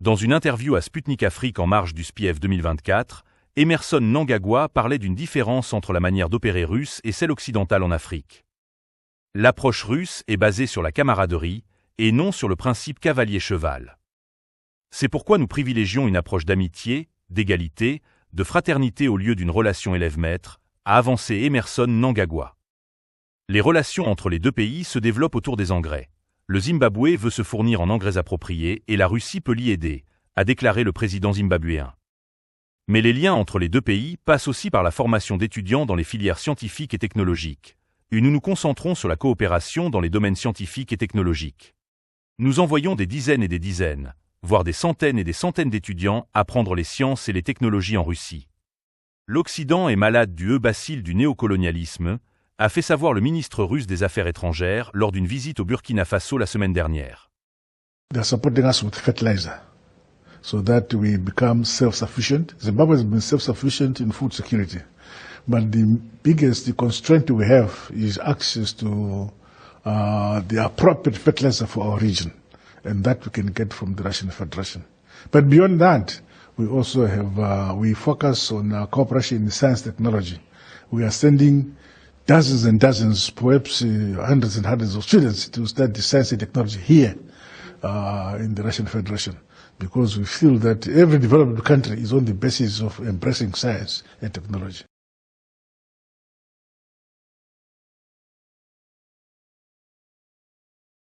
Dans une interview à Sputnik Afrique en marge du SPIEF 2024, Emmerson Mnangagwa parlait d'une différence entre la manière d'opérer russe et celle occidentale en Afrique. L'approche russe est basée sur la camaraderie et non sur le principe cavalier-cheval. C'est pourquoi nous privilégions une approche d'amitié, d'égalité, de fraternité au lieu d'une relation élève-maître, a avancé Emmerson Mnangagwa. Les relations entre les deux pays se développent autour des engrais. Le Zimbabwe veut se fournir en engrais appropriés et la Russie peut l'y aider, a déclaré le président zimbabwéen. Mais les liens entre les deux pays passent aussi par la formation d'étudiants dans les filières scientifiques et technologiques, et nous nous concentrons sur la coopération dans les domaines scientifiques et technologiques. Nous envoyons des dizaines et des dizaines, voire des centaines et des centaines d'étudiants apprendre les sciences et les technologies en Russie. L'Occident est malade du bacille du néocolonialisme, a fait savoir le ministre russe des Affaires étrangères lors d'une visite au Burkina Faso la semaine dernière. They're supporting us with fertilizer so that we become self-sufficient. Zimbabwe has been self-sufficient in food security. But the biggest constraint we have is access to the appropriate fertilizer for our region. And that we can get from the Russian Federation. But beyond that, we also have, we focus on cooperation in science technology. We are sending dozens and dozens, perhaps hundreds and hundreds of students to study science and technology here in the Russian Federation, because we feel that every developed country is on the basis of embracing science and technology.